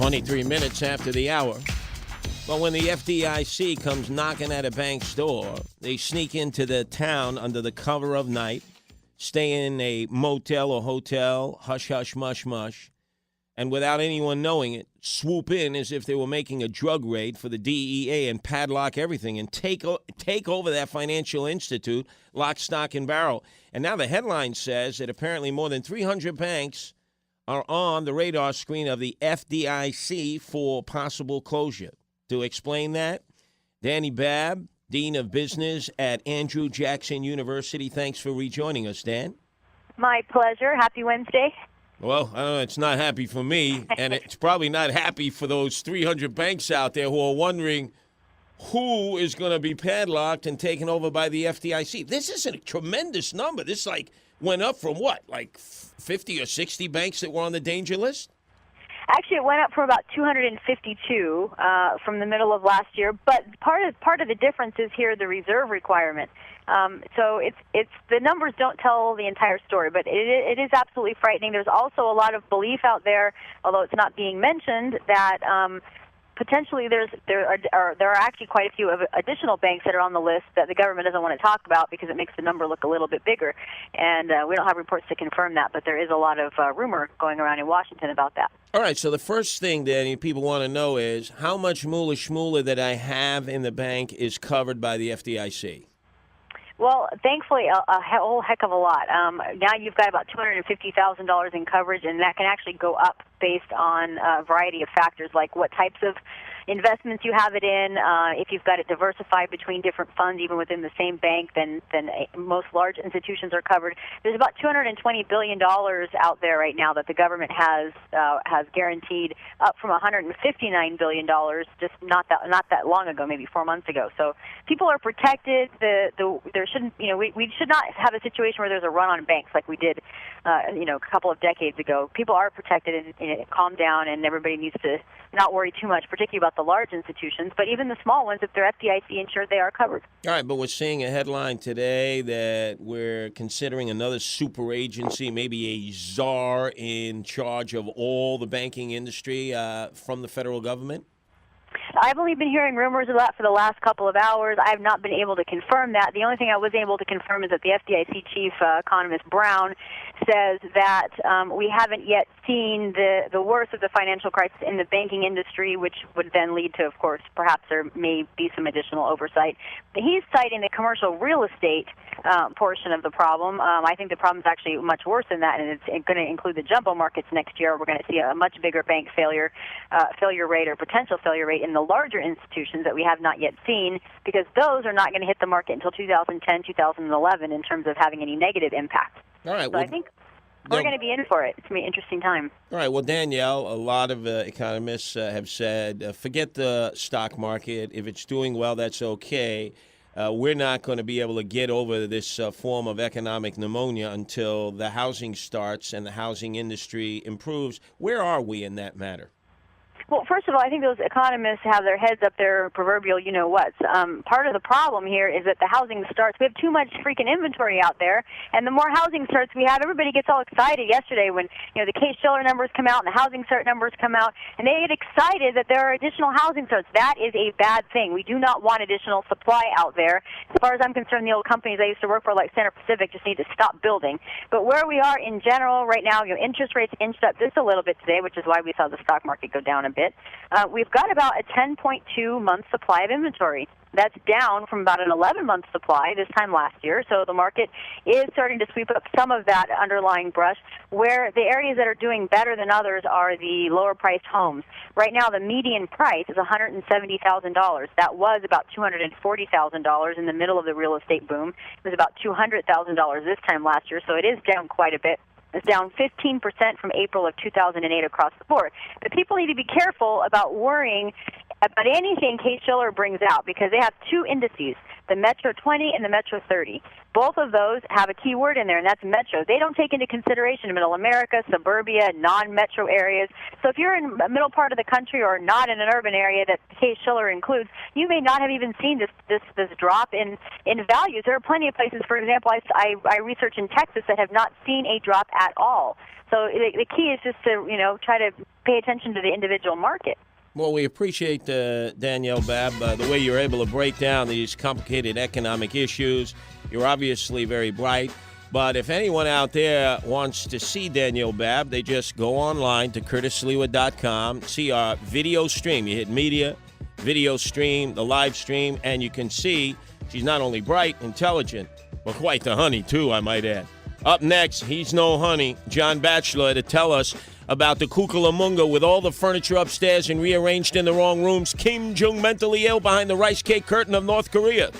23 minutes after the hour. Well, when the FDIC comes knocking at a bank's door, they sneak into the town under the cover of night, stay in a motel or hotel, hush, hush, mush, mush, and without anyone knowing it, swoop in as if they were making a drug raid for the DEA and padlock everything and take over that financial institute, lock, stock, and barrel. And now the headline says that apparently more than 300 banks are on the radar screen of the FDIC for possible closure. To explain that, Dani Babb, Dean of Business at Andrew Jackson University. Thanks for rejoining us, Dan. My pleasure. Happy Wednesday. Well, I don't know, it's not happy for me, and it's probably not happy for those 300 banks out there who are wondering who is going to be padlocked and taken over by the FDIC. This is a tremendous number. This went up from what, like 50 or 60 banks that were on the danger list? Actually, it went up from about 252 from the middle of last year. But part of the difference is here the reserve requirement. So it's the numbers don't tell the entire story, but it is absolutely frightening. There's also a lot of belief out there, although it's not being mentioned, that potentially there are actually quite a few additional banks that are on the list that the government doesn't want to talk about because it makes the number look a little bit bigger. And we don't have reports to confirm that, but there is a lot of rumor going around in Washington about that. All right, so the first thing, Danny, people want to know is how much moolah shmoolah that I have in the bank is covered by the FDIC? Well, thankfully, a whole heck of a lot. Now you've got about $250,000 in coverage, and that can actually go up based on a variety of factors, like what types of investments you have it in. If you've got it diversified between different funds, even within the same bank, then most large institutions are covered. There's about $220 billion out there right now that the government has guaranteed, up from $159 billion just not that long ago, maybe 4 months ago. So people are protected. There shouldn't, we should not have a situation where there's a run on banks like we did, a couple of decades ago. People are protected and calm down, and everybody needs to not worry too much, particularly about the large institutions. But even the small ones, if they're FDIC insured, they are covered. All right, but we're seeing a headline today that we're considering another super agency, maybe a czar in charge of all the banking industry from the federal government. I've only been hearing rumors of that for the last couple of hours. I have not been able to confirm that. The only thing I was able to confirm is that the FDIC chief economist Brown says that we haven't yet seen the worst of the financial crisis in the banking industry, which would then lead to, of course, perhaps there may be some additional oversight. But he's citing the commercial real estate portion of the problem. I think the problem is actually much worse than that, and it's going to include the jumbo markets next year. We're going to see a much bigger bank failure rate or potential failure rate in the larger institutions that we have not yet seen, because those are not going to hit the market until 2010, 2011 in terms of having any negative impact. All right. So I think we're going to be in for it. It's going to be an interesting time. All right. Well, Danielle, a lot of economists have said, forget the stock market. If it's doing well, that's okay. We're not going to be able to get over this form of economic pneumonia until the housing starts and the housing industry improves. Where are we in that matter? Well, first of all, I think those economists have their heads up their proverbial you-know-whats. Part of the problem here is that the housing starts, we have too much freaking inventory out there, and the more housing starts we have, everybody gets all excited yesterday when the Case-Shiller numbers come out and the housing start numbers come out, and they get excited that there are additional housing starts. That is a bad thing. We do not want additional supply out there. As far as I'm concerned, the old companies I used to work for, like Center Pacific, just need to stop building. But where we are in general right now, interest rates inched up just a little bit today, which is why we saw the stock market go down a bit. We've got about a 10.2-month supply of inventory. That's down from about an 11-month supply this time last year. So the market is starting to sweep up some of that underlying brush, where the areas that are doing better than others are the lower-priced homes. Right now, the median price is $170,000. That was about $240,000 in the middle of the real estate boom. It was about $200,000 this time last year, so it is down quite a bit. It's down 15% from April of 2008 across the board. But people need to be careful about worrying about anything Case-Shiller brings out, because they have two indices, the Metro 20 and the Metro 30. Both of those have a key word in there, and that's metro. They don't take into consideration middle America, suburbia, non-metro areas. So if you're in the middle part of the country or not in an urban area that Case-Shiller includes, you may not have even seen this drop in values. There are plenty of places, for example, I research in Texas that have not seen a drop at all. So the key is just to, try to pay attention to the individual market. Well, we appreciate Danielle Babb, the way you're able to break down these complicated economic issues. You're obviously very bright. But if anyone out there wants to see Danielle Babb, they just go online to curtislewa.com, see our video stream. You hit media, video stream, the live stream, and you can see she's not only bright, intelligent, but quite the honey, too, I might add. Up next, he's no honey, John Batchelor, to tell us about the Kukulamunga with all the furniture upstairs and rearranged in the wrong rooms. Kim Jong mentally ill behind the rice cake curtain of North Korea.